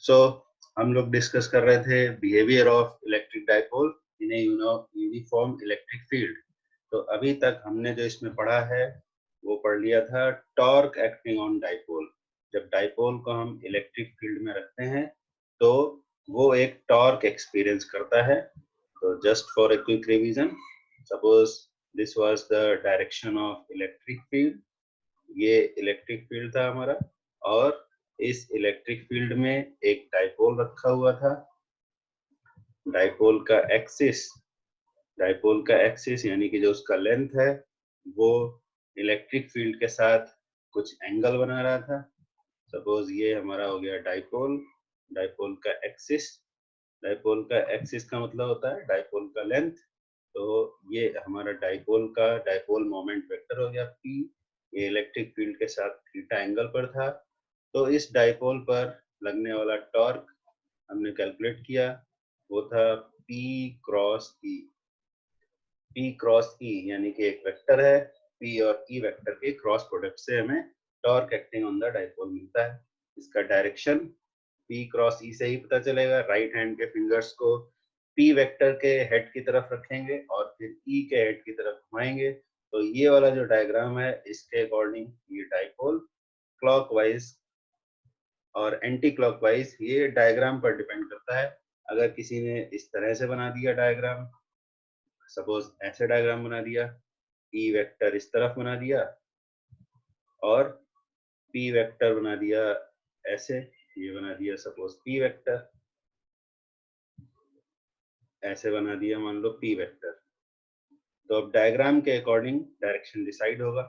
सो हम लोग डिस्कस कर रहे थे behaviour of electric dipole in a uniform electric field. तो अभी तक हमने जो इसमें पढ़ा है वो पढ़ लिया था टॉर्क एक्टिंग ऑन डाइपोल। जब डाइपोल को हम इलेक्ट्रिक फील्ड में रखते हैं तो वो एक टॉर्क एक्सपीरियंस करता है। तो just for a quick revision, suppose this was the direction of electric field. ये इलेक्ट्रिक फील्ड था हमारा, और इस इलेक्ट्रिक फील्ड में एक डाइपोल रखा हुआ था। डाइपोल का एक्सिस यानी कि जो उसका लेंथ है वो इलेक्ट्रिक फील्ड के साथ कुछ एंगल बना रहा था। सपोज ये हमारा हो गया डाइपोल। डाइपोल का एक्सिस डाइपोल का एक्सिस का मतलब होता है डाइपोल का लेंथ। तो ये हमारा डाइपोल मोमेंट वेक्टर हो गया p। ये इलेक्ट्रिक फील्ड के साथ थीटा एंगल पर था। तो इस डाइपोल पर लगने वाला टॉर्क हमने कैलकुलेट किया, वो था p क्रॉस ई। p क्रॉस ई यानी कि एक वेक्टर है, p और e वेक्टर के क्रॉस प्रोडक्ट से हमें torque acting on the dipole मिलता है। इसका डायरेक्शन p क्रॉस e से ही पता चलेगा। राइट हैंड के फिंगर्स को p वेक्टर के हेड की तरफ रखेंगे और फिर e के हेड की तरफ घुमाएंगे। तो ये वाला जो डायग्राम है इसके अकॉर्डिंग ये डाइपोल क्लॉकवाइज और एंटी क्लॉकवाइज ये डायग्राम पर डिपेंड करता है। अगर किसी ने इस तरह से बना दिया डायग्राम, सपोज ऐसे डायग्राम बना दिया, ई वेक्टर इस तरफ बना दिया और पी वेक्टर बना दिया ऐसे, ये बना दिया सपोज पी वेक्टर, ऐसे बना दिया मान लो पी वेक्टर। तो अब डायग्राम के अकॉर्डिंग डायरेक्शन डिसाइड होगा।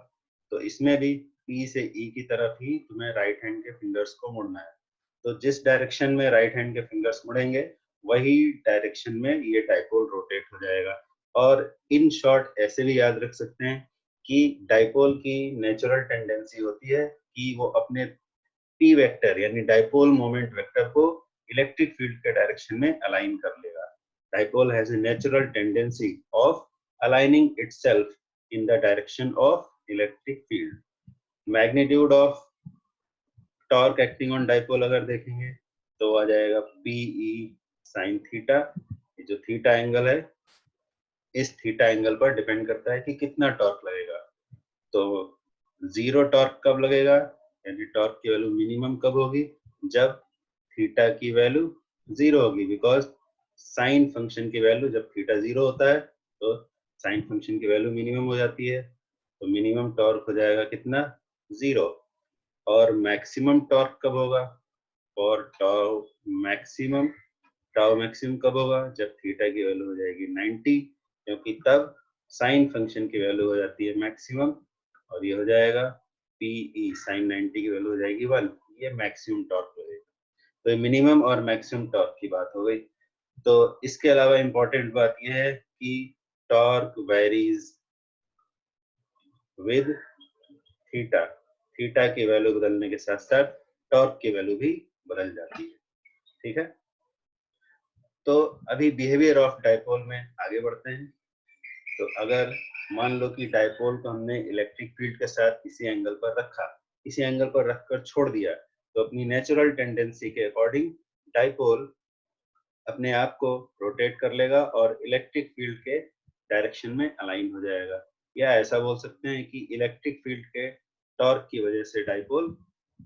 तो इसमें भी पी से ई की तरफ ही तुम्हें राइट हैंड के फिंगर्स को मुड़ना है। तो जिस डायरेक्शन में राइट हैंड के फिंगर्स मुड़ेंगे वही डायरेक्शन में ये डाइपोल रोटेट हो जाएगा। और इन शॉर्ट ऐसे भी याद रख सकते हैं कि डाइपोल की नेचुरल टेंडेंसी होती है कि वो अपने पी वेक्टर यानी डाइपोल मोमेंट वेक्टर को इलेक्ट्रिक फील्ड के डायरेक्शन में अलाइन कर लेगा। Dipole has a natural tendency of aligning itself in the direction of electric field. Magnitude of torque acting on dipole अगर देखेंगे तो आ जाएगा पीई साइन थीटा। ये जो थीटा एंगल है इस थीटा एंगल पर डिपेंड करता है कि कितना टॉर्क लगेगा। तो जीरो टॉर्क कब लगेगा, यानी टॉर्क की वैल्यू मिनिमम कब होगी, जब थीटा की वैल्यू जीरो होगी। बिकॉज साइन फंक्शन की वैल्यू जब थीटा जीरो होता है तो साइन फंक्शन की वैल्यू मिनिमम हो जाती है। तो मिनिमम टॉर्क हो जाएगा कितना, जीरो। और मैक्सिमम टॉर्क कब होगा, और टाउ मैक्सिमम कब होगा, जब थीटा की वैल्यू हो जाएगी 90, क्योंकि तब साइन फंक्शन की वैल्यू हो जाती है मैक्सिमम, और ये हो जाएगा पीई साइन 90 की वैल्यू हो जाएगी 1। ये मैक्सिमम टॉर्क हो जाएगी। तो ये मिनिमम और मैक्सिमम टॉर्क की बात हो गई। तो इसके अलावा इंपॉर्टेंट बात यह है कि torque varies with theta. Theta की वैल्यू बदलने के साथ साथ टॉर्क की वैल्यू भी बदल जाती है। ठीक है, तो अभी बिहेवियर ऑफ डाइपोल में आगे बढ़ते हैं। तो अगर मान लो कि डाइपोल को हमने इलेक्ट्रिक फील्ड के साथ किसी एंगल पर रखा, किसी एंगल पर रखकर छोड़ दिया, तो अपनी नेचुरल टेंडेंसी के अकॉर्डिंग डाइपोल अपने आप को रोटेट कर लेगा और इलेक्ट्रिक फील्ड के डायरेक्शन में अलाइन हो जाएगा। या ऐसा बोल सकते हैं कि इलेक्ट्रिक फील्ड के टॉर्क की वजह से डाइपोल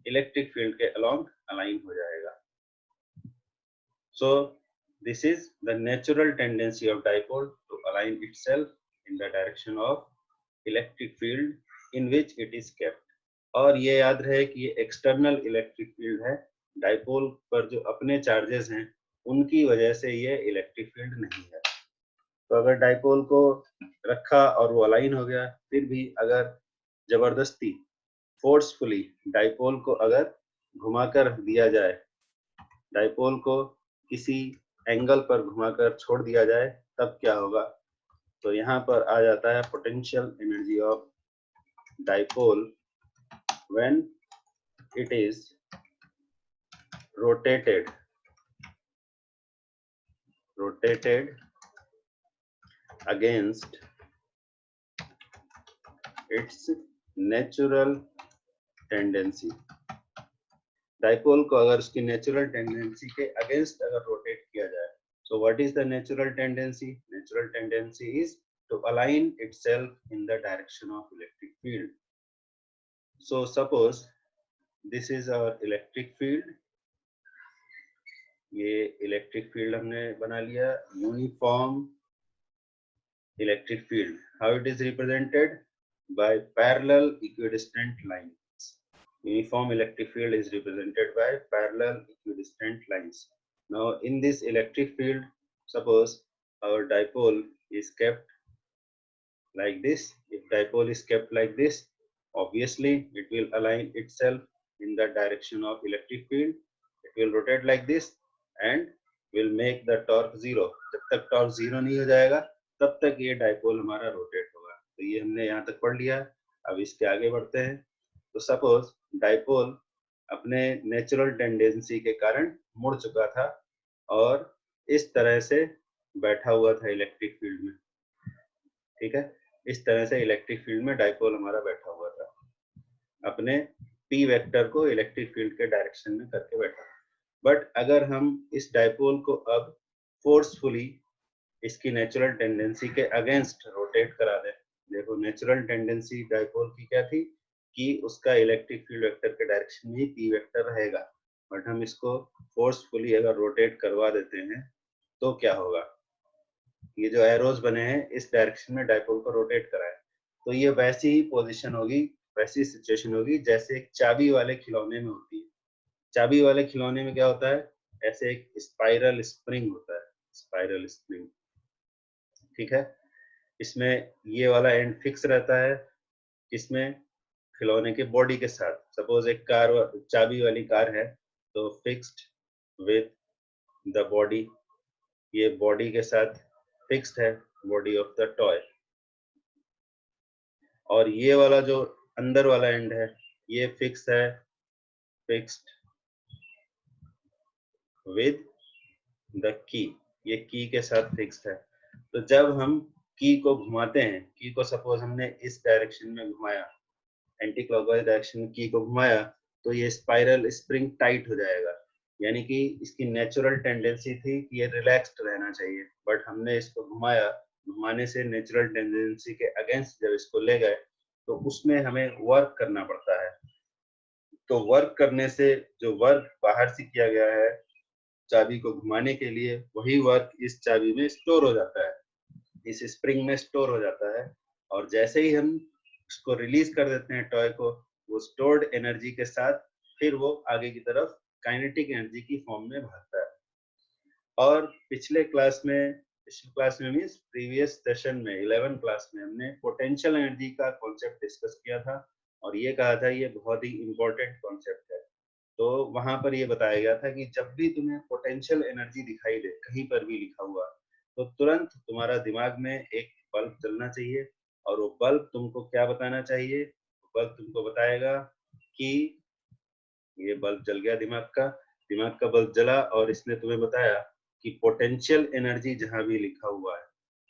इलेक्ट्रिक फील्ड के अलोंग अलाइन हो जाएगा। So this is the natural tendency of dipole to align itself in the direction of electric field in which it is kept। और ये याद रहे कि ये एक्सटर्नल इलेक्ट्रिक फील्ड है। डाइपोल पर जो अपने चार्जेस हैं उनकी वजह से ये इलेक्ट्रिक फील्ड नहीं है। तो अगर डाइपोल को रखा और वो अलाइन हो गया, फिर भी अगर जबरदस्ती फोर्सफुली डाइपोल को अगर घुमाकर दिया जाए, डाइपोल को किसी एंगल पर घुमाकर छोड़ दिया जाए, तब क्या होगा। तो यहाँ पर आ जाता है potential energy of dipole when it is rotated against it's natural tendency. Dipole को अगर उसकी नेचुरल टेंडेंसी के अगेंस्ट अगर रोटेट किया जाए, so what is the natural tendency? Natural tendency is to align itself in the direction of electric field. So suppose this is our electric field. ये electric field हमने बना लिया. Uniform electric field, how it is represented? By parallel equidistant lines. Uniform electric field is represented by parallel equidistant lines. Now in this electric field, suppose our dipole is kept like this. If dipole is kept like this, obviously it will align itself in the direction of electric field. It will rotate like this and will make the torque zero. जब तक torque zero नहीं हो जाएगा तब तक ये dipole हमारा rotate होगा. तो ये हमने यहाँ तक पढ़ लिया. अब इसके आगे बढ़ते हैं. तो सपोज डाइपोल अपने नेचुरल टेंडेंसी के कारण मुड़ चुका था और इस तरह से बैठा हुआ था इलेक्ट्रिक फील्ड में. ठीक है, इस तरह से इलेक्ट्रिक फील्ड में डाइपोल हमारा बैठा हुआ था, अपने पी वेक्टर को इलेक्ट्रिक फील्ड के डायरेक्शन में करके बैठा. बट अगर हम इस डाइपोल को अब फोर्सफुली इसकी नेचुरल टेंडेंसी के अगेंस्ट रोटेट करा दें. देखो नेचुरल टेंडेंसी डाइपोल की क्या थी कि उसका इलेक्ट्रिक फील्ड वेक्टर के डायरेक्शन में ही पी वेक्टर रहेगा. बट हम इसको फोर्सफुली अगर रोटेट करवा देते हैं तो क्या होगा? ये जो एरोज बने हैं इस डायरेक्शन में डाइपोल को रोटेट कराएं तो ये वैसी ही पोजीशन होगी, वैसी सिचुएशन होगी जैसे एक चाबी वाले खिलौने में होती है. चाबी वाले खिलौने में क्या होता है? ऐसे एक स्पाइरल स्प्रिंग होता है, स्पाइरल स्प्रिंग. ठीक है, इसमें ये वाला एंड फिक्स रहता है. इसमें खिलौने के बॉडी के साथ, सपोज एक कार चाबी वाली कार है तो फिक्स्ड विद द बॉडी, ये बॉडी के साथ फिक्स्ड है, बॉडी ऑफ द टॉय. और ये वाला जो अंदर वाला एंड है ये फिक्स है, फिक्स्ड विद द की, ये की के साथ फिक्स्ड है. तो जब हम की को घुमाते हैं, की को सपोज हमने इस डायरेक्शन में घुमाया, एंटी क्लॉकवाइज डायरेक्शन में की को घुमाया तो ये स्पाइरल स्प्रिंग टाइट हो जाएगा. यानी कि इसकी नेचुरल टेंडेंसी थी कि ये रिलैक्स्ड रहना चाहिए, बट हमने इसको घुमाया, घुमाने से नेचुरल टेंडेंसी के अगेंस्ट जब इसको ले गए तो उसमें हमें वर्क करना पड़ता है. तो वर्क करने से जो वर्क बाहर से किया गया है चाबी को घुमाने के लिए, वही वर्क इस चाबी में स्टोर हो जाता है, इस स्प्रिंग में स्टोर हो जाता है. और जैसे ही हम उसको रिलीज कर देते हैं टॉय को, वो स्टोर्ड एनर्जी के साथ फिर वो आगे की तरफ काइनेटिक एनर्जी की फॉर्म में भागता है. और पिछले क्लास में मींस प्रीवियस सेशन में 11 क्लास में हमने पोटेंशियल एनर्जी का कॉन्सेप्ट डिस्कस किया था और ये कहा था ये बहुत ही इंपॉर्टेंट कॉन्सेप्ट है. तो वहां पर ये बताया गया था कि जब भी तुम्हें पोटेंशियल एनर्जी दिखाई दे कहीं पर भी लिखा हुआ तो तुरंत तुम्हारा दिमाग में एक बल्ब चलना चाहिए. और वो बल्ब तुमको क्या बताना चाहिए? बल्ब तुमको बताएगा कि ये बल्ब जल गया, दिमाग का बल्ब जला और इसने तुम्हें बताया कि पोटेंशियल एनर्जी जहां भी लिखा हुआ है,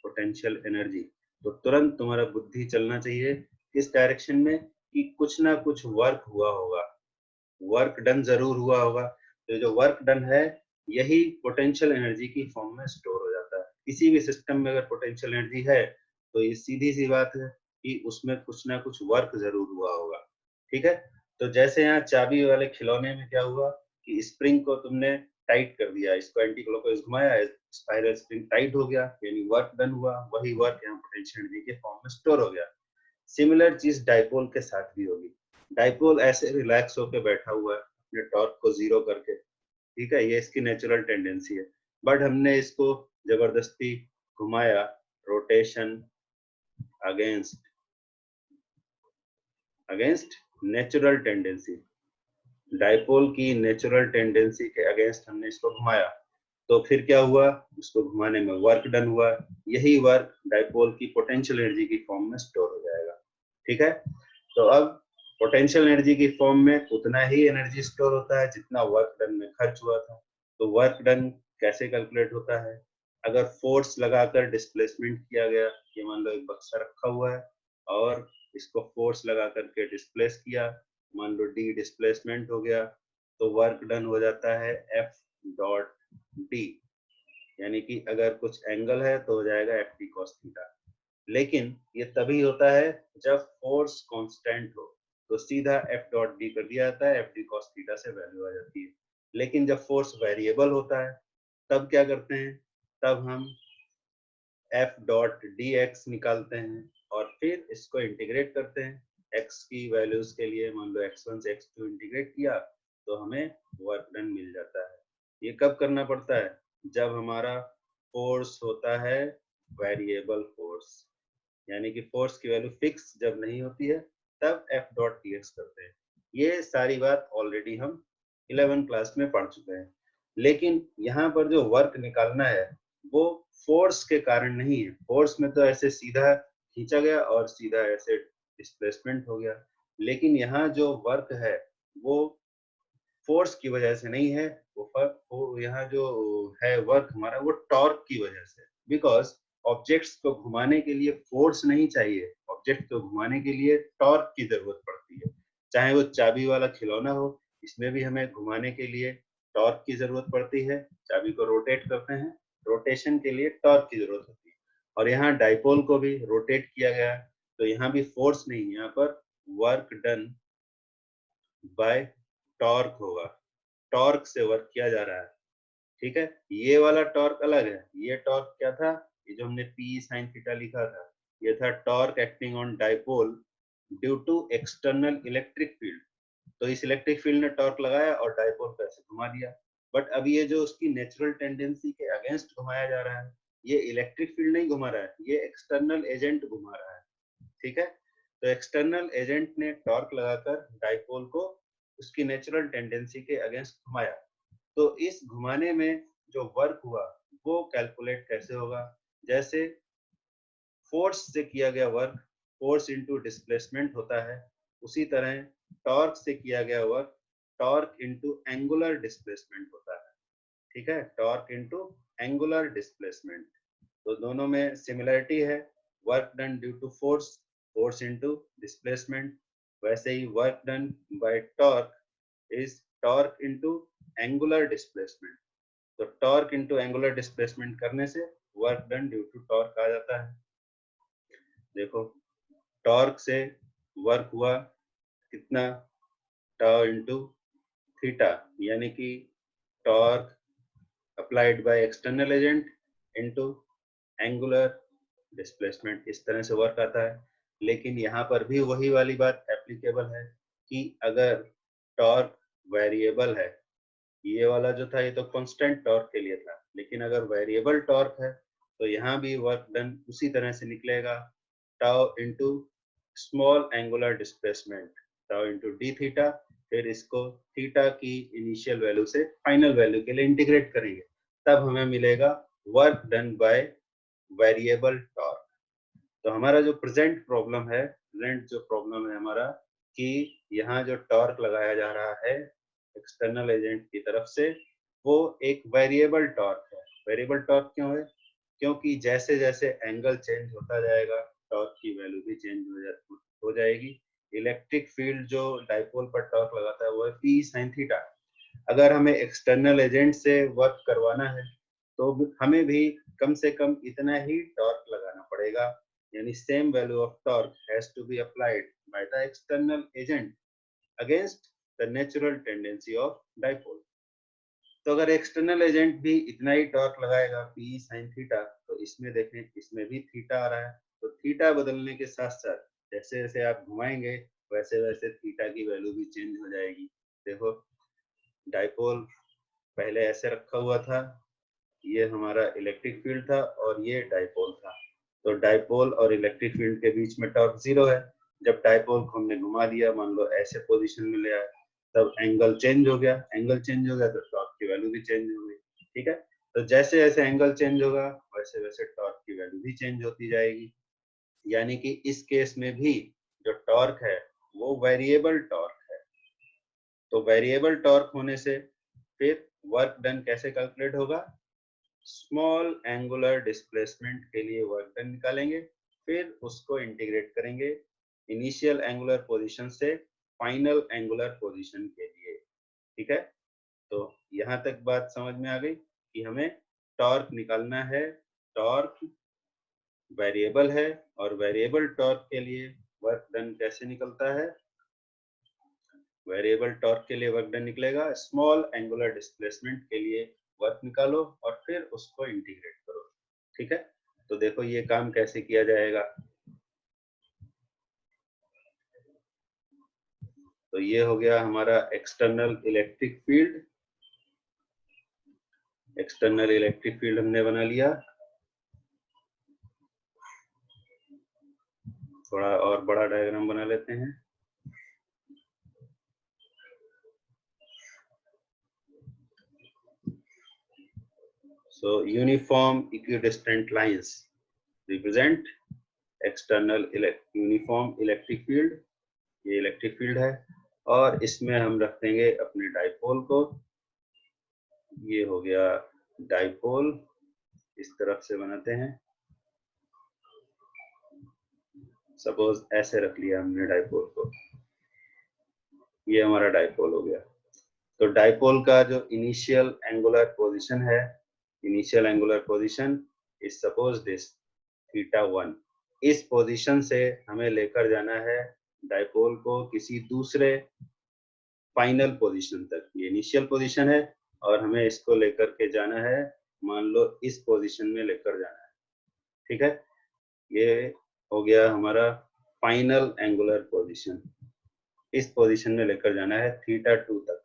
पोटेंशियल एनर्जी, तो तुरंत तुम्हारा बुद्धि चलना चाहिए इस डायरेक्शन में कि कुछ ना कुछ वर्क हुआ होगा, वर्क डन जरूर हुआ होगा. तो जो वर्क डन है यही पोटेंशियल एनर्जी की फॉर्म में स्टोर हो जाता है. किसी भी सिस्टम में अगर पोटेंशियल एनर्जी है तो ये सीधी सी बात है कि उसमें कुछ ना कुछ वर्क जरूर हुआ होगा. ठीक है, तो जैसे यहाँ चाबी वाले खिलौने में क्या हुआ कि स्प्रिंग को तुमने टाइट कर दिया, इसको एंटी क्लॉकवाइज घुमाया, स्पाइरल स्प्रिंग टाइट हो गया, यानी वर्क डन हुआ, वही वर्क यहाँ पोटेंशियल एनर्जी के फॉर्म में स्टोर हो गया. सिमिलर चीज डाइपोल के साथ भी होगी. डाइपोल ऐसे रिलैक्स होकर बैठा हुआ है अपने टॉर्क को जीरो करके. ठीक है, ये इसकी नेचुरल टेंडेंसी है. बट हमने इसको जबरदस्ती घुमाया, rotation against natural tendency, dipole की नेचुरल टेंडेंसी के अगेंस्ट हमने इसको घुमाया तो फिर क्या हुआ? इसको घुमाने में वर्क डन हुआ, यही वर्क डाइपोल की पोटेंशियल एनर्जी की फॉर्म में स्टोर हो जाएगा. ठीक है, तो अब पोटेंशियल एनर्जी की फॉर्म में उतना ही एनर्जी स्टोर होता है जितना वर्क डन में खर्च हुआ था. तो वर्क डन कैसे कैलकुलेट होता है? अगर फोर्स लगाकर डिस्प्लेसमेंट किया गया, ये मान लो एक बक्सा रखा हुआ है और इसको फोर्स लगा करके डिस्प्लेस किया, मान लो डी डिस्प्लेसमेंट हो गया, तो वर्क डन हो जाता है F डॉट D, यानी कि अगर कुछ एंगल है तो हो जाएगा FD cos थीटा। लेकिन ये तभी होता है जब फोर्स कांस्टेंट हो, तो सीधा F डॉट D कर दिया जाता है, FD cos थीटा से वैल्यू आ जाती है। लेकिन जब फोर्स वेरिएबल होता है तब क्या करते हैं, तब हम F डॉट dx निकालते हैं और फिर इसको इंटीग्रेट करते हैं x की वैल्यूज के लिए। मान लो x1 से x2 इंटीग्रेट किया तो हमें वर्क डन मिल जाता है। ये कब करना पड़ता है, जब हमारा फोर्स होता है वेरिएबल फोर्स, यानी कि फोर्स की वैल्यू फिक्स जब नहीं होती है तब F डॉट dx करते हैं। ये सारी बात ऑलरेडी हम 11 क्लास में पढ़ चुके हैं। लेकिन यहाँ पर जो वर्क निकालना है वो फोर्स के कारण नहीं है। फोर्स में तो ऐसे सीधा खींचा गया और सीधा ऐसे डिस्प्लेसमेंट हो गया, लेकिन यहाँ जो वर्क है वो फोर्स की वजह से नहीं है, वो यहाँ जो है वर्क हमारा वो टॉर्क की वजह से। बिकॉज ऑब्जेक्ट्स को घुमाने के लिए फोर्स नहीं चाहिए, ऑब्जेक्ट को घुमाने के लिए टॉर्क की जरूरत पड़ती है। चाहे वो चाबी वाला खिलौना हो, इसमें भी हमें घुमाने के लिए टॉर्क की जरूरत पड़ती है। चाबी को रोटेट करते हैं, रोटेशन के लिए टॉर्क की जरूरत होती है। और यहाँ डाइपोल को भी रोटेट किया गया है, तो यहाँ भी फोर्स नहीं, यहाँ पर वर्क डन बाय टॉर्क होगा। टॉर्क से वर्क किया जा रहा है, ठीक है। ये वाला टॉर्क अलग है। ये टॉर्क क्या था, ये जो हमने P sin थीटा लिखा था, ये था torque acting on dipole due to external electric field. तो इस इलेक्ट्रिक फील्ड ने टॉर्क लगाया और डाइपोल को ऐसे घुमा दिया। बट अब ये जो उसकी नेचुरल टेंडेंसी के अगेंस्ट घुमाया जा रहा है, ये इलेक्ट्रिक फील्ड नहीं घुमा रहा है, ये एक्सटर्नल एजेंट घुमा रहा है, ठीक है। तो एक्सटर्नल एजेंट ने टॉर्क लगाकर डाइपोल को उसकी नेचुरल टेंडेंसी के अगेंस्ट घुमाया। तो इस घुमाने में जो वर्क हुआ वो कैलकुलेट कैसे होगा, जैसे फोर्स से किया गया वर्क फोर्स इनटू डिस्प्लेसमेंट होता है, उसी तरह टॉर्क से किया गया work torque into angular displacement होता है, ठीक है। टॉर्क इनटू एंगुलर डिस्प्लेसमेंट, तो दोनों में सिमिलरिटी है। Work done due to force, force into displacement. वैसे ही work done by torque is torque into angular displacement. तो टॉर्क इनटू एंगुलर डिस्प्लेसमेंट करने से work done due to torque आ जाता है। देखो, टॉर्क से वर्क हुआ कितना, टाउ इनटू थीटा, यानी कि torque applied by external agent into angular displacement, इस तरह से वर्क आता है। लेकिन यहाँ पर भी वही वाली बात एप्लीकेबल है कि अगर टॉर्क वेरिएबल है, ये वाला जो था ये तो कांस्टेंट टॉर्क के लिए था, लेकिन अगर वेरिएबल टॉर्क है तो यहाँ भी वर्क डन उसी तरह से निकलेगा, tau into small angular displacement, tau into D theta. फिर इसको थीटा की इनिशियल वैल्यू से फाइनल वैल्यू के लिए इंटीग्रेट करेंगे, तब हमें मिलेगा work done by variable torque. तो हमारा जो प्रेजेंट प्रॉब्लम है, प्रेजेंट जो प्रॉब्लम है हमारा, कि यहाँ जो टॉर्क लगाया जा रहा है एक्सटर्नल एजेंट की तरफ से, वो एक वेरिएबल टॉर्क है। वेरिएबल टॉर्क क्यों है, क्योंकि जैसे जैसे एंगल चेंज होता जाएगा टॉर्क की वैल्यू भी चेंज हो जाएगी। इलेक्ट्रिक फील्ड जो डाइपोल पर टॉर्क लगाता है वो है P sin थीटा। अगर हमें एक्सटर्नल एजेंट से वर्क करवाना है तो हमें भी कम से कम इतना ही टॉर्क लगाना पड़ेगा, यानी same value of torque has to be applied by the external agent against the natural tendency of dipole. तो अगर एक्सटर्नल एजेंट भी इतना ही टॉर्क लगाएगा P sin थीटा, तो इसमें देखें इसमें भी थीटा आ रहा है, तो थीटा बदलने के साथ साथ जैसे जैसे आप घुमाएंगे वैसे वैसे थीटा की वैल्यू भी चेंज हो जाएगी। देखो, डाइपोल पहले ऐसे रखा हुआ था, ये हमारा इलेक्ट्रिक फील्ड था और ये डाइपोल था। तो डाइपोल और इलेक्ट्रिक फील्ड के बीच में टॉर्क जीरो है। जब डाइपोल को हमने घुमा दिया, मान लो ऐसे पोजीशन में ले आए, तब एंगल चेंज हो गया। एंगल चेंज हो गया तो टॉर्क की वैल्यू भी चेंज हो गई, ठीक है। तो जैसे जैसे एंगल चेंज होगा वैसे वैसे टॉर्क की वैल्यू भी चेंज होती जाएगी। यानी कि इस केस में भी जो टॉर्क है वो वेरिएबल टॉर्क है। तो वेरिएबल टॉर्क होने से फिर वर्क डन कैसे कैलकुलेट होगा, स्मॉल एंगुलर डिस्प्लेसमेंट के लिए वर्क डन निकालेंगे, फिर उसको इंटीग्रेट करेंगे इनिशियल एंगुलर पोजीशन से फाइनल एंगुलर पोजीशन के लिए। ठीक है, तो यहाँ तक बात समझ में आ गई कि हमें टॉर्क निकालना है। टॉर्क वेरिएबल है और वेरिएबल टॉर्क के लिए वर्क डन कैसे निकलता है? वेरिएबल टॉर्क के लिए वर्क डन निकलेगा, स्मॉल एंगुलर डिस्प्लेसमेंट के लिए वर्क निकालो और फिर उसको इंटीग्रेट करो। ठीक है, तो देखो ये काम कैसे किया जाएगा। तो ये हो गया हमारा external electric field. External electric field हमने बना लिया। थोड़ा और बड़ा डायग्राम बना लेते हैं। So uniform equidistant lines represent external uniform electric field। ये इलेक्ट्रिक फील्ड है और इसमें हम रख देंगे अपने डाइपोल को। ये हो गया डाइपोल, इस तरफ से बनाते हैं। सपोज ऐसे रख लिया हमने डाइपोल को, ये हमारा डाइपोल हो गया। तो डाइपोल का जो इनिशियल एंगुलर पोजीशन है, initial angular position is suppose this θ1। इस पोजीशन से हमें लेकर जाना है डाइपोल को किसी दूसरे फाइनल पोजीशन तक। ये इनिशियल पोजीशन है और हमें इसको लेकर के जाना है, मान लो इस पोजीशन में लेकर जाना है। ठीक है, ये हो गया हमारा फाइनल एंगुलर पोजीशन। इस पोजीशन में लेकर जाना है θ2 तक।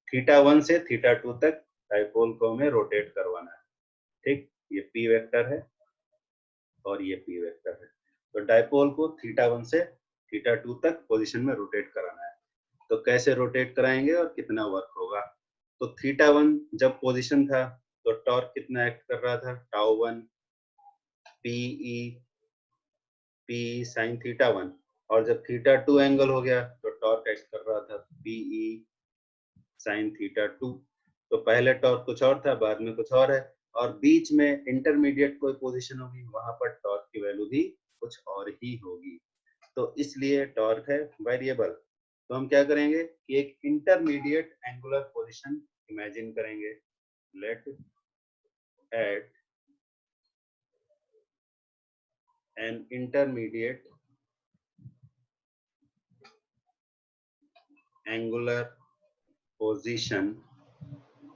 θ1 से θ2 तक डाइपोल को हमें रोटेट करवाना है। ठीक, ये p वेक्टर है और ये p वेक्टर है। तो डाइपोल को θ1 से θ2 तक पोजीशन में रोटेट कराना है। तो कैसे रोटेट कराएंगे और कितना वर्क होगा? तो θ1 जब पोजीशन था तो टॉर्क कितना एक्ट कर रहा था? τ1 p sin θ1। और जब θ2 एंगल हो गया तो टॉर्क एक्ट कर रहा था pe sin θ2। तो पहले टॉर्क कुछ और था, बाद में कुछ और है, और बीच में इंटरमीडिएट कोई पोजीशन होगी, वहां पर टॉर्क की वैल्यू भी कुछ और ही होगी। तो इसलिए टॉर्क है वेरिएबल। तो हम क्या करेंगे कि एक इंटरमीडिएट एंगुलर पोजीशन इमेजिन करेंगे। Let at an intermediate angular position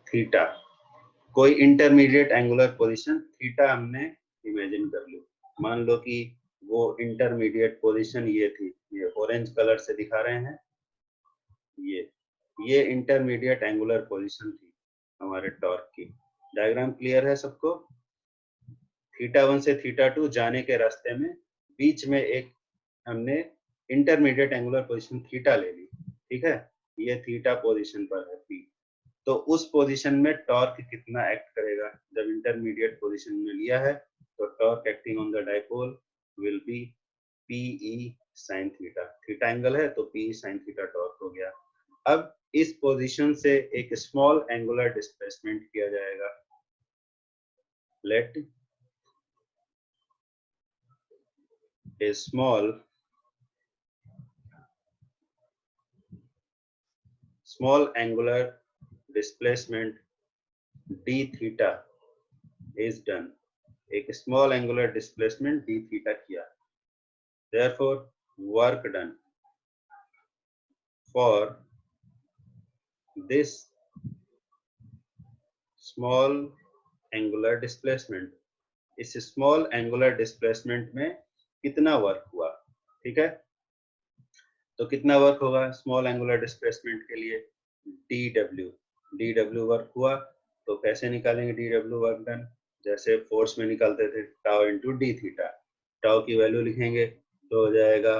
theta. कोई इंटरमीडिएट एंगुलर पोजीशन थीटा हमने इमेजिन कर ली। मान लो कि वो इंटरमीडिएट पोजीशन ये थी, ये ऑरेंज कलर से दिखा रहे हैं, ये इंटरमीडिएट एंगुलर पोजीशन थी हमारे टॉर्क की। डायग्राम क्लियर है सबको? θ1 से θ2 जाने के रास्ते में बीच में एक हमने इंटरमीडिएट एंगुलर पोजीशन थीटा ले ली। ठीक है, ये थीटा पोजीशन पर है p। तो उस पोजीशन में टॉर्क कितना एक्ट करेगा? जब इंटरमीडिएट पोजीशन में लिया है तो torque acting on the dipole will be pe sin theta. Theta angle है तो pe sin थीटा टॉर्क हो गया। अब इस पोजीशन से एक स्मॉल एंगुलर डिस्प्लेसमेंट किया जाएगा। Let a small angular displacement d theta is done। एक small angular displacement d theta किया। therefore work done for this small angular displacement, इस स्मॉल एंगुलर डिस्प्लेसमेंट में कितना वर्क हुआ? ठीक है, तो कितना वर्क होगा स्मॉल एंगुलर डिस्प्लेसमेंट के लिए? dw वर्क हुआ। तो कैसे निकालेंगे dw वर्क डन? जैसे फोर्स में निकालते थे, tau into D theta. Tau की वैल्यू लिखेंगे तो हो जाएगा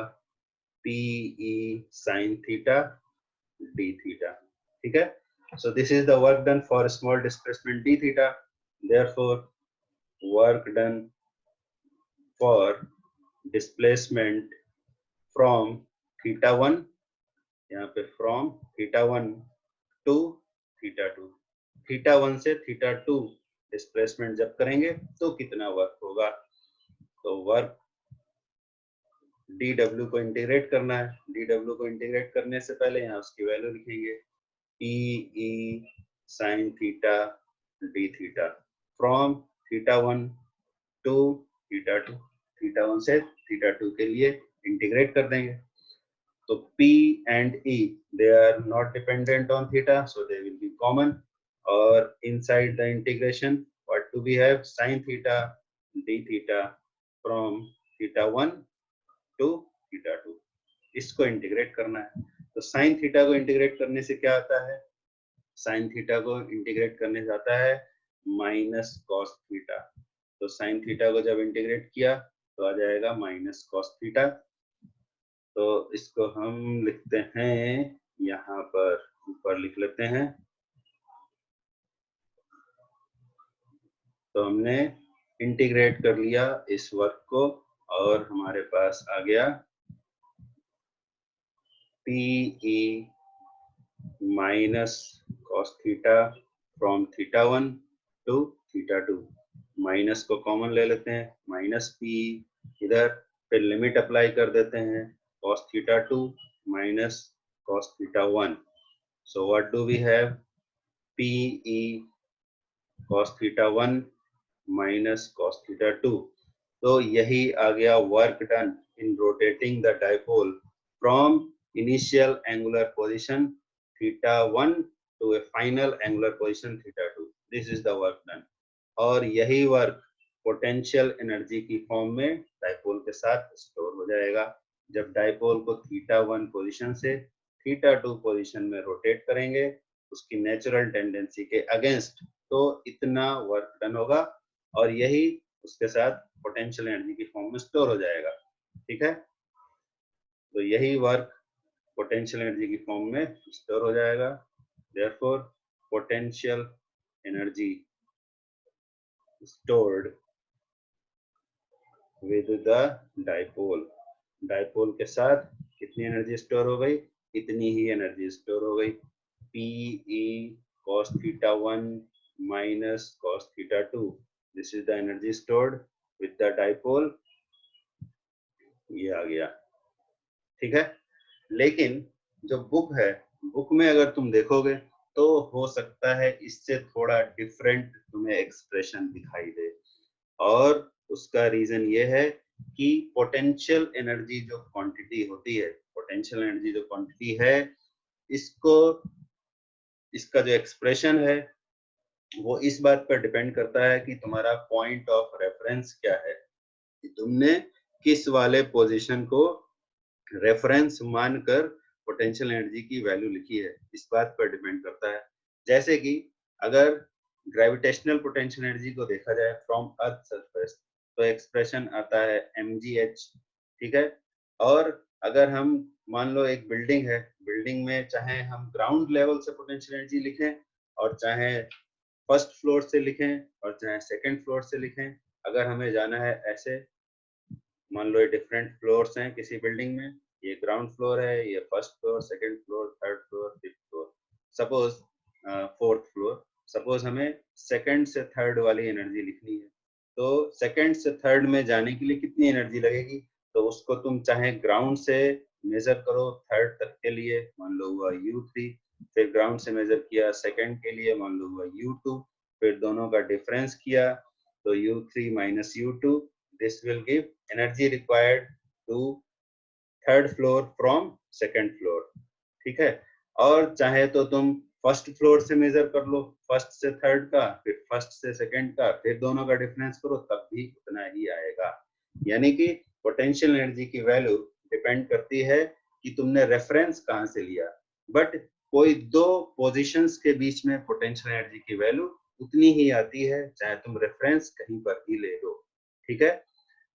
pe sin theta d theta. ठीक है, so this is the work done for small displacement d theta। therefore work done for displacement from θ1, यहाँ पे from θ1 to θ2। θ1 से θ2 डिस्प्लेसमेंट जब करेंगे तो कितना वर्क होगा? तो वर्क dw को इंटीग्रेट करना है। dw को इंटीग्रेट करने से पहले यहाँ उसकी वैल्यू लिखेंगे P E sin theta d theta from theta 1 to theta 2, theta 1 से theta 2 के लिए इंटीग्रेट कर देंगे। तो P and E they are not dependent on theta, so they will be common. और inside the integration, what do we have? Sin theta d theta from theta 1 to theta 2. इसको integrate करना है। तो sin theta को integrate करने से क्या आता है? sin थीटा को इंटीग्रेट करने से आता है माइनस cos थीटा। तो sin थीटा को जब इंटीग्रेट किया तो आ जाएगा माइनस cos थीटा। तो इसको हम लिखते हैं, यहाँ पर ऊपर लिख लेते हैं। तो हमने इंटीग्रेट कर लिया इस वर्क को और हमारे पास आ गया PE minus cos theta from theta 1 to theta 2। Minus को कॉमन ले लेते हैं, माइनस पी इधर, फिर लिमिट अप्लाई कर देते हैं cos theta 2 minus cos theta 1। So what do we have? PE cos theta 1 minus cos theta 2। तो यही आ गया work done in rotating the dipole from initial angular position theta 1 to a final angular position theta 2. This is the work done. और यही work potential energy की form में dipole के साथ स्टोर हो जाएगा। जब डाइपोल को थीटा 1 पोजीशन से थीटा 2 पोजीशन में रोटेट करेंगे उसकी नेचुरल टेंडेंसी के अगेंस्ट, तो इतना वर्क डन होगा और यही उसके साथ पोटेंशियल एनर्जी की फॉर्म में स्टोर हो जाएगा। ठीक है, तो यही वर्क पोटेंशियल एनर्जी की फॉर्म में स्टोर हो जाएगा। Therefore, potential energy stored with the dipole. Dipole के साथ कितनी एनर्जी स्टोर हो गई? इतनी ही एनर्जी स्टोर हो गई। PE cos theta 1 minus cos theta 2. This is the energy stored with the dipole. ये आ गया। ठीक है, लेकिन जो बुक है, बुक में अगर तुम देखोगे तो हो सकता है इससे थोड़ा डिफरेंट तुम्हें एक्सप्रेशन दिखाई दे, और उसका रीजन ये है कि पोटेंशियल एनर्जी जो क्वांटिटी होती है, पोटेंशियल एनर्जी जो क्वांटिटी है, इसको, इसका जो एक्सप्रेशन है वो इस बात पर डिपेंड करता है कि तुम्हारा पॉइंट ऑफ रेफरेंस क्या है, कि तुमने किस वाले पोजीशन को रेफरेंस मानकर पोटेंशियल एनर्जी की वैल्यू लिखी है, इस बात पर डिपेंड करता है। जैसे कि अगर ग्रेविटेशनल पोटेंशियल एनर्जी को देखा जाए फ्रॉम अर्थ सरफेस, तो एक्सप्रेशन आता है mgh। ठीक है, और अगर हम मान लो एक बिल्डिंग है, बिल्डिंग में चाहे हम ग्राउंड लेवल से पोटेंशियल एनर्जी लिखें और चाहे फर्स्ट फ्लोर से लिखें और चाहे सेकंड फ्लोर से लिखें, अगर हमें जाना है ऐसे, मान लो ये डिफरेंट फ्लोर्स हैं किसी बिल्डिंग में, ये ग्राउंड फ्लोर है, ये first floor, second floor, third floor, fifth floor, suppose fourth floor. Suppose हमें सेकंड से थर्ड वाली एनर्जी लिखनी है, तो सेकंड से थर्ड में जाने के लिए कितनी एनर्जी लगेगी? तो उसको तुम चाहे ग्राउंड से मेजर करो थर्ड तक के लिए, मान लो हुआ U3, फिर ग्राउंड से मेजर किया सेकंड के लिए, मान लो हुआ U2, फिर दोनों का डिफरेंस किया तो U3 minus U2, this will give energy required to third floor from second floor। ठीक है, और चाहे तो तुम फर्स्ट फ्लोर से मेजर कर लो, फर्स्ट से थर्ड का, फिर फर्स्ट से सेकंड का, फिर दोनों का डिफरेंस करो, तब भी उतना ही आएगा। यानी कि पोटेंशियल एनर्जी की वैल्यू डिपेंड करती है कि तुमने रेफरेंस कहां से लिया, बट कोई दो पोजीशंस के बीच में पोटेंशियल एनर्जी की वैल्यू उतनी ही आती है चाहे तुम रेफरेंस कहीं पर ही ले लो। ठीक है,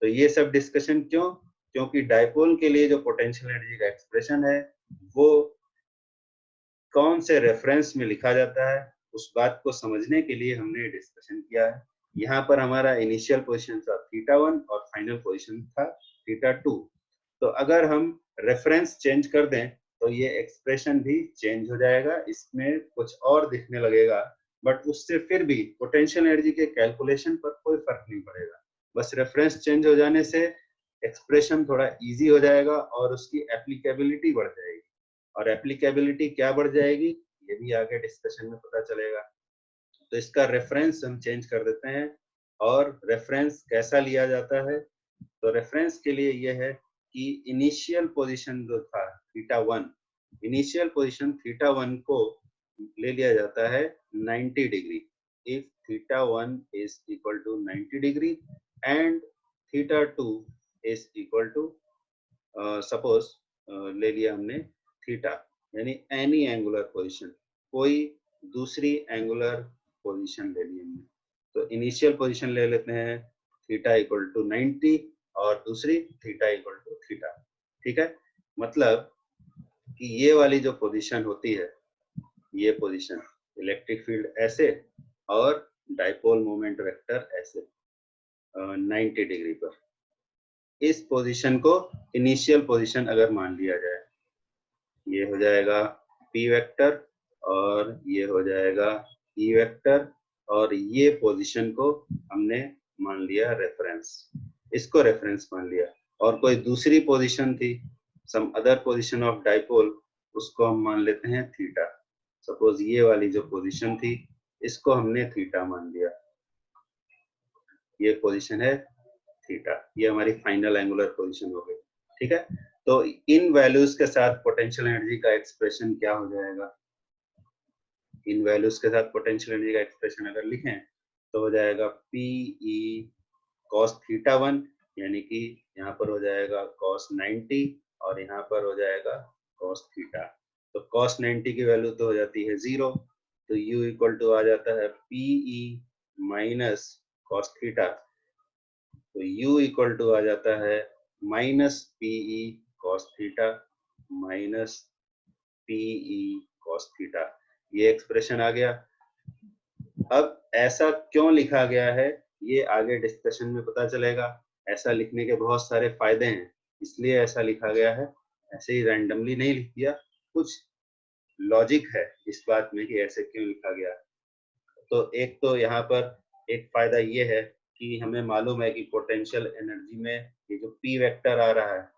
तो ये सब डिस्कशन क्यों? क्योंकि डाइपोल के लिए जो पोटेंशियल एनर्जी का एक्सप्रेशन है वो कौन से रेफरेंस में लिखा जाता है, उस बात को समझने के लिए हमने डिस्कशन किया है। यहाँ पर हमारा इनिशियल पोजीशन था थीटा 1 और फाइनल पोजीशन था थीटा 2। तो अगर हम रेफरेंस चेंज कर दें तो ये एक्सप्रेशन भी चेंज हो जाएगा, इसमें कुछ और दिखने लगेगा, बट उससे फिर भी पोटेंशियल एनर्जी के कैलकुलेशन पर कोई फर्क नहीं पड़ेगा। बस रेफरेंस चेंज हो जाने से एक्सप्रेशन थोड़ा इजी हो जाएगा और उसकी एप्लीकेबिलिटी बढ़ जाएगी। और एप्लीकेबिलिटी क्या बढ़ जाएगी? ये भी आगे डिस्कशन में पता चलेगा। तो इसका रेफरेंस हम चेंज कर देते हैं, और रेफरेंस कैसा लिया जाता है, तो रेफरेंस के लिए ये है कि इनिशियल पोजीशन जो था θ1, इनिशियल पोजीशन θ1 को ले लिया जाता है 90 degree. If θ1 is equal to 90 degree and θ2 is equal to suppose ले लिया हमने थीटा, यानी एनी एंगुलर पोजीशन, कोई दूसरी एंगुलर पोजीशन ले ली हमने। तो इनिशियल पोजीशन ले लेते हैं थीटा इक्वल टू 90 और दूसरी थीटा इक्वल टू थीटा। ठीक है, मतलब कि ये वाली जो पोजीशन होती है, ये पोजीशन इलेक्ट्रिक फील्ड ऐसे और डाइपोल मोमेंट वेक्टर ऐसे 90 डिग्री पर, इस पोजीशन को इनिशियल पोजीशन अगर मान लिया जाए, ये हो जाएगा P वेक्टर और ये हो जाएगा E वेक्टर, और ये पोजीशन को हमने मान लिया रेफरेंस, इसको रेफरेंस मान लिया। और कोई दूसरी पोजीशन थी, some other position of dipole, उसको हम मान लेते हैं थीटा। सपोज ये वाली जो पोजीशन थी, इसको हमने थीटा मान लिया, ये पोजीशन है थीटा, ये हमारी फाइनल एंगुलर पोजीशन हो गई। ठीक है, तो इन वैल्यूज के साथ पोटेंशियल एनर्जी का एक्सप्रेशन क्या हो जाएगा, इन वैल्यूज के साथ पोटेंशियल एनर्जी का एक्सप्रेशन अगर लिखें तो हो जाएगा PE cos θ1, यानी कि यहाँ पर हो जाएगा cos 90 और यहाँ पर हो जाएगा cos थीटा। तो cos 90 की वैल्यू तो हो जाती है 0, तो U इक्वल टू आ जाता है PE माइनस cos थीटा, तो U इक्वल टू आ जाता है minus PE cos theta minus PE cos theta. ये एक्सप्रेशन आ गया। अब ऐसा क्यों लिखा गया है, ये आगे डिस्कशन में पता चलेगा। ऐसा लिखने के बहुत सारे फायदे हैं, इसलिए ऐसा लिखा गया है, ऐसे ही रैंडमली नहीं लिख दिया, कुछ लॉजिक है इस बात में कि ऐसे क्यों लिखा गया। तो एक तो यहाँ पर एक फायदा ये है कि हमें मालूम है कि पोटेंशियल एनर्जी में ये जो P वेक्टर आ रहा है,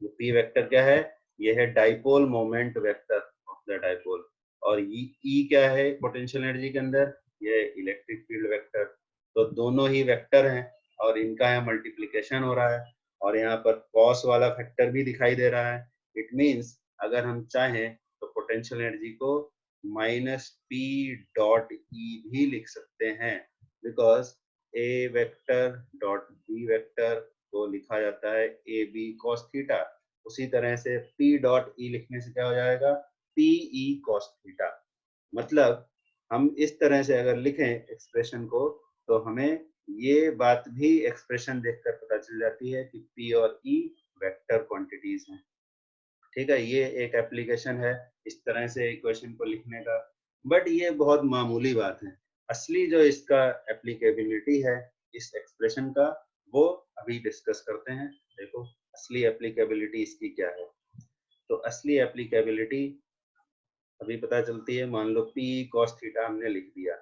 ये P वेक्टर क्या है, ये है dipole moment vector of the dipole, और E क्या है पोटेंशियल एनर्जी के अंदर, ये इलेक्ट्रिक फील्ड वेक्टर। तो दोनों ही वेक्टर हैं और इनका यहाँ मल्टीप्लिकेशन हो रहा है, और यहाँ पर कॉस वाला फैक्टर भी दिखाई दे रहा है। इट मीन्स अगर हम चाहें तो पोटेंशियल एनर्जी को माइनस P डॉट E भी लिख सकते हैं, because A vector dot B vector को लिखा जाता है AB cos थीटा। उसी तरह से P डॉट E लिखने से क्या हो जाएगा, PE cos थीटा। मतलब हम इस तरह से अगर लिखें एक्सप्रेशन को, तो हमें ये बात भी एक्सप्रेशन देखकर पता चल जाती है कि P और E वेक्टर क्वांटिटीज हैं। ठीक है, ये एक एप्लीकेशन है इस तरह से इक्वेशन को लिखने का, बट ये बहुत मामूली बात है। असली जो इसका एप्लीकेबिलिटी है इस एक्सप्रेशन का, वो अभी डिस्कस करते हैं। देखो असली एप्लीकेबिलिटी इसकी क्या है। तो असली एप्लीकेबिलिटी अभी पता चलती है। मान लो P cos थीटा हमने लिख दिया,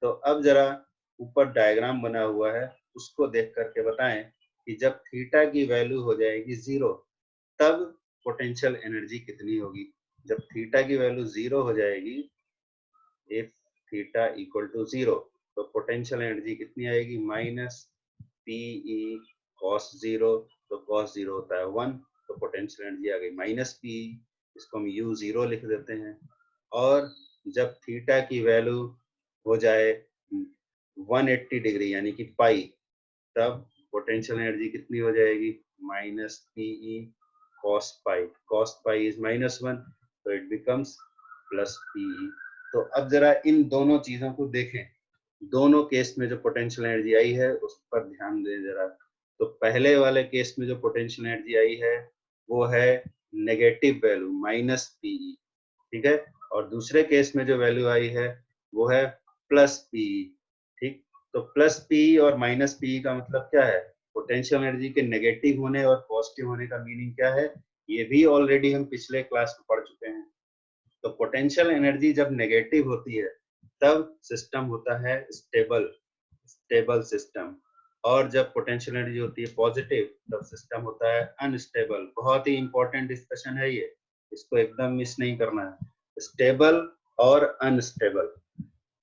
तो अब जरा ऊपर डायग्राम बना हुआ है, उसको देख करके बताएं कि जब थीटा की वैल्यू हो जाएगी 0, तब पोटेंशियल एनर्जी कितनी होगी। जब थीटा की वैल्यू 0 हो जाएगी, इफ थीटा इक्वल टू 0, तो पोटेंशियल एनर्जी कितनी आएगी, माइनस PE cos 0, तो cos 0 होता है 1, तो पोटेंशियल एनर्जी आ गई माइनस PE, इसको हम U0 लिख देते हैं। और जब थीटा की वैल्यू हो जाए 180 डिग्री यानी कि पाई, तब पोटेंशियल एनर्जी कितनी हो जाएगी, minus PE cos pi, cos pi is -1, तो इट बिकम्स प्लस PE। तो अब जरा इन दोनों चीजों को देखें, दोनों केस में जो पोटेंशियल एनर्जी आई है उस पर ध्यान दें जरा। तो पहले वाले केस में जो पोटेंशियल एनर्जी आई है वो है नेगेटिव वैल्यू माइनस PE, ठीक है, और दूसरे केस में जो वैल्यू आई है वो है प्लस PE। ठीक, तो प्लस PE और माइनस PE का मतलब क्या है, पोटेंशियल एनर्जी के नेगेटिव होने और पॉजिटिव होने का मीनिंग क्या है, ये भी ऑलरेडी हम पिछले क्लास में पढ़ चुके हैं। तो पोटेंशियल एनर्जी जब नेगेटिव होती है तब सिस्टम होता है स्टेबल सिस्टम, और जब पोटेंशियल एनर्जी होती है पॉजिटिव तब सिस्टम होता है अनस्टेबल। बहुत ही इंपॉर्टेंट डिस्कशन है ये, इसको एकदम मिस नहीं करना है। स्टेबल और अनस्टेबल।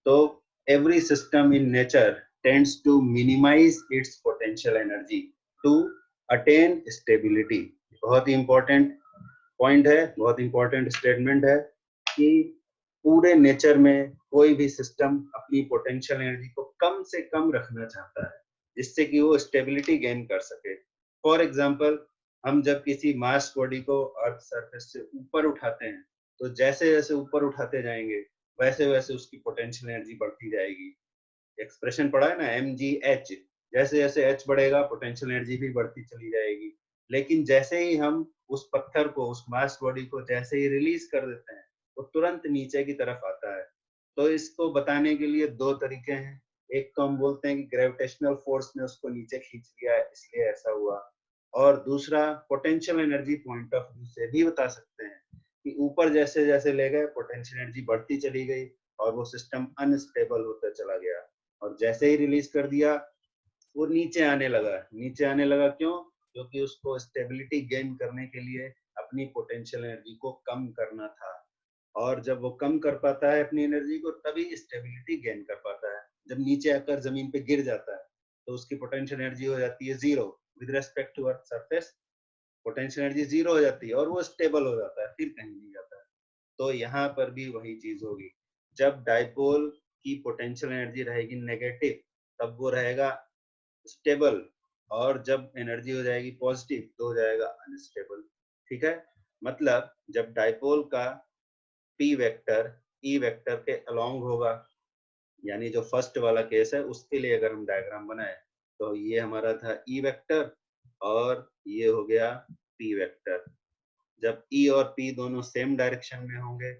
तो every system in nature tends to minimize its potential energy to attain stability। बहुत ही important point है, बहुत important statement है कि पूरे नेचर में कोई भी सिस्टम अपनी पोटेंशियल एनर्जी को कम से कम रखना चाहता है जिससे कि वो स्टेबिलिटी गेन कर सके। फॉर एग्जांपल, हम जब किसी मास बॉडी को अर्थ सरफेस से ऊपर उठाते हैं तो जैसे जैसे ऊपर उठाते जाएंगे वैसे वैसे उसकी पोटेंशियल एनर्जी बढ़ती जाएगी। एक्सप्रेशन पढ़ा है ना, mgh, जैसे जैसे h बढ़ेगा पोटेंशियल एनर्जी भी बढ़ती चली जाएगी। लेकिन जैसे ही हम उस पत्थर को, उस मास बॉडी को जैसे ही रिलीज कर देते हैं वो तुरंत नीचे की तरफ आता है। तो इसको बताने के लिए दो तरीके हैं। एक तो हम बोलते हैं कि ग्रेविटेशनल फोर्स ने उसको नीचे खींच लिया इसलिए ऐसा हुआ, और दूसरा potential energy point of view से भी बता सकते हैं कि ऊपर जैसे जैसे ले गए पोटेंशियल एनर्जी बढ़ती चली गई और वो सिस्टम अनस्टेबल होता चला गया, और जैसे ही रिलीज कर दिया वो नीचे आने लगा। नीचे आने लगा क्यों? क्योंकि उसको स्टेबिलिटी गेन करने के लिए अपनी पोटेंशियल एनर्जी को कम करना था, और जब वो कम कर पाता है अपनी एनर्जी को तभी स्टेबिलिटी गेन कर पाता है। जब नीचे आकर जमीन पे गिर जाता है तो उसकी पोटेंशियल एनर्जी हो जाती है zero with respect to earth surface. Potential energy zero हो जाती है और वो स्टेबल हो जाता है, फिर कहीं नहीं जाता है। तो यहाँ पर भी वही चीज होगी। जब डाइपोल की पोटेंशियल एनर्जी रहेगी नेगेटिव तब वो रहेगा स्टेबल, और जब एनर्जी हो जाएगी पॉजिटिव तो हो जाएगा अनस्टेबल। ठीक है, मतलब जब डाइपोल का पी वेक्टर ई वेक्टर के अलोंग होगा, यानी जो फर्स्ट वाला केस है उसके लिए अगर हम डायग्राम बनाए तो ये हमारा था ई वेक्टर और ये हो गया पी वेक्टर। जब ई और पी दोनों सेम डायरेक्शन में होंगे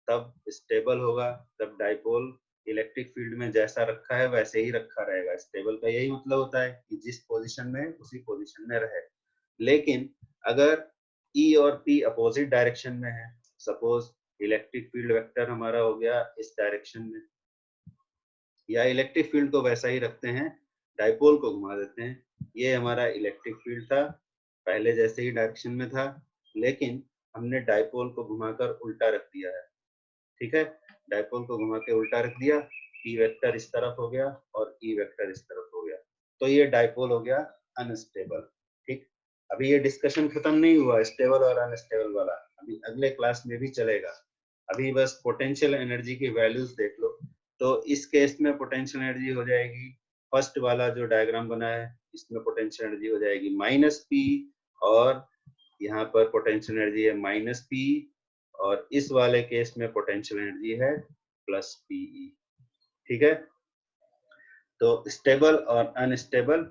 तब स्टेबल होगा, तब डाइपोल इलेक्ट्रिक फील्ड में जैसा रखा है वैसे ही रखा रहेगा। स्टेबल का यही मतलब होता है कि जिस पोजीशन में उसी पोजीशन में रहे। लेकिन अगर ई और पी अपोजिट डायरेक्शन में है, सपोज इलेक्ट्रिक फील्ड वेक्टर हमारा हो गया इस डायरेक्शन में, या इलेक्ट्रिक फील्ड को वैसा ही रखते हैं, डाइपोल को घुमा देते हैं, ये हमारा इलेक्ट्रिक फील्ड था, पहले जैसे ही डायरेक्शन में था, लेकिन हमने डाइपोल को घुमाकर उल्टा रख दिया है। ठीक है, डाइपोल को घुमा के उल्टा रख दिया, पी वेक्टर इस तरफ हो गया और ई वेक्टर इस तरफ हो गया, तो ये डाइपोल हो गया अनस्टेबल। ठीक, अभी ये डिस्कशन खत्म नहीं हुआ स्टेबल और अनस्टेबल वाला, अभी अगले क्लास में भी चलेगा। अभी बस पोटेंशियल एनर्जी की वैल्यूज देख लो। तो इस केस में पोटेंशियल एनर्जी हो जाएगी, फर्स्ट वाला जो डायग्राम बना है इसमें पोटेंशियल एनर्जी हो जाएगी माइनस पी, और यहाँ पर पोटेंशियल एनर्जी है माइनस पी, और इस वाले केस में पोटेंशियल एनर्जी है प्लस पीई। ठीक है, तो स्टेबल और अनस्टेबल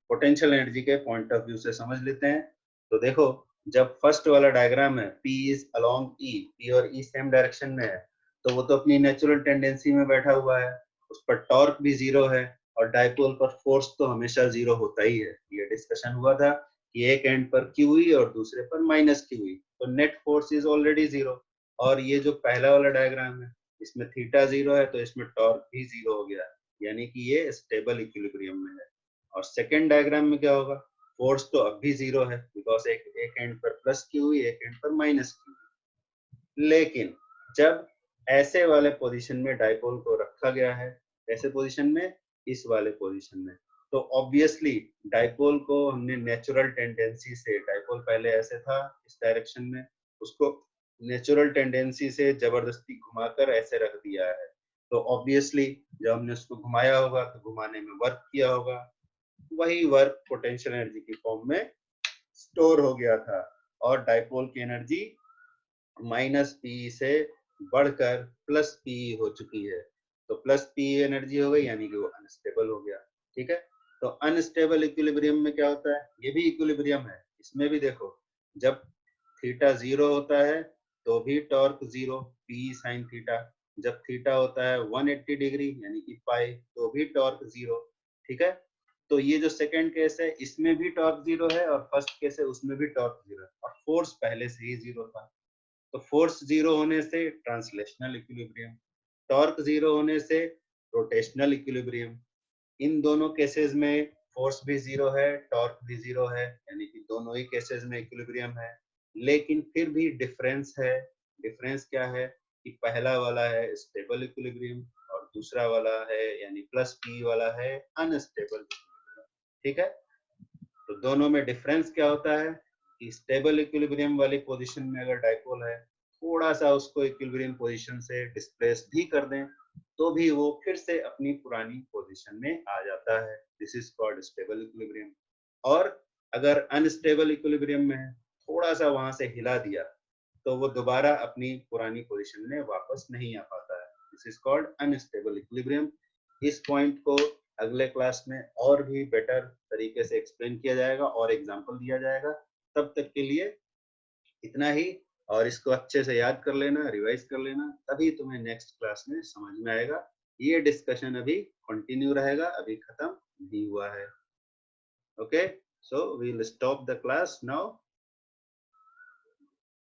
पोटेंशियल एनर्जी के पॉइंट ऑफ व्यू से समझ लेते हैं। तो देखो, जब फर्स्ट वाला डायग्राम है P is along E, P और E सेम डायरेक्शन में है, तो वो तो अपनी नेचुरल टेंडेंसी में बैठा हुआ है, उस पर टॉर्क भी जीरो है, और डाइपोल पर फोर्स तो हमेशा जीरो होता ही है। ये डिस्कशन हुआ था कि एक एंड पर QE और दूसरे पर माइनस QE, तो net force is already zero. और ये जो पहला वाला डायग्राम है इसमें थीटा जीरो है तो इसमें टॉर्क भी जीरो हो गया, यानी कि ये स्टेबल इक्विलिब्रियम में है। और सेकेंड डायग्राम में क्या होगा, फोर्स तो अब भी जीरो है बिकॉज एक एंड पर प्लस की हुई एक एंड पर माइनस की हुई। लेकिन जब ऐसे वाले पोजीशन में डाइपोल को रखा गया है, ऐसे पोजीशन में, इस वाले पोजीशन में, तो ऑब्वियसली डाइपोल को हमने नेचुरल टेंडेंसी से, डाइपोल पहले ऐसे था इस डायरेक्शन में, उसको नेचुरल टेंडेंसी से जबरदस्ती घुमाकर ऐसे रख दिया है। तो ऑब्वियसली जब हमने उसको घुमाया होगा तो घुमाने में वर्क किया होगा, वही वर्क पोटेंशियल एनर्जी की फॉर्म में स्टोर हो गया था, और डाइपोल की एनर्जी माइनस पी से बढ़कर प्लस पी हो चुकी है, तो प्लस पी एनर्जी हो गई यानी कि वो अनस्टेबल हो गया। ठीक है, तो अनस्टेबल इक्विलिब्रियम में क्या होता है, ये भी इक्विलिब्रियम है, इसमें भी देखो जब थीटा जीरो होता है तो भी torque zero P sine theta, जब थीटा होता है 180 डिग्री यानी कि पाई तो भी टॉर्क जीरो। ठीक है, तो ये जो सेकंड केस है इसमें भी टॉर्क जीरो है और फर्स्ट केस है उसमें भी टॉर्क जीरो है, और फोर्स पहले से ही जीरो था। तो फोर्स जीरो होने से ट्रांसलेशनल इक्विलिब्रियम, टॉर्क जीरो होने से रोटेशनल इक्विलिब्रियम। इन दोनों केसेस में फोर्स भी जीरो है टॉर्क भी जीरो है, यानी कि दोनों ही केसेस में इक्विलिब्रियम है। लेकिन फिर भी डिफरेंस है। डिफरेंस क्या है, कि पहला वाला है स्टेबल इक्विलिब्रियम और दूसरा वाला है यानी प्लस पी वाला है अनस्टेबल इक्विलिब्रियम। ठीक है, तो दोनों में डिफरेंस क्या होता है कि स्टेबल इक्विलिब्रियम वाली पोजीशन में अगर डाइपोल है, थोड़ा सा उसको इक्विलिब्रियम पोजीशन से डिस्प्लेस भी कर दें तो भी वो फिर से अपनी पुरानी पोजीशन में आ जाता है। This is called stable equilibrium. और अगर अनस्टेबल इक्विलिब्रियम में है, थोड़ा सा वहां से हिला दिया तो वो दोबारा अपनी पुरानी पोजीशन में वापस नहीं आ पाता है। This is called unstable equilibrium. इस पॉइंट को अगले क्लास में और भी बेटर तरीके से एक्सप्लेन किया जाएगा और एग्जांपल दिया जाएगा। तब तक के लिए इतना ही, और इसको अच्छे से याद कर लेना, रिवाइज कर लेना, तभी तुम्हें नेक्स्ट क्लास में समझ में आएगा। ये डिस्कशन अभी कंटिन्यू रहेगा, अभी खत्म नहीं हुआ है। Okay, so we will stop the class now.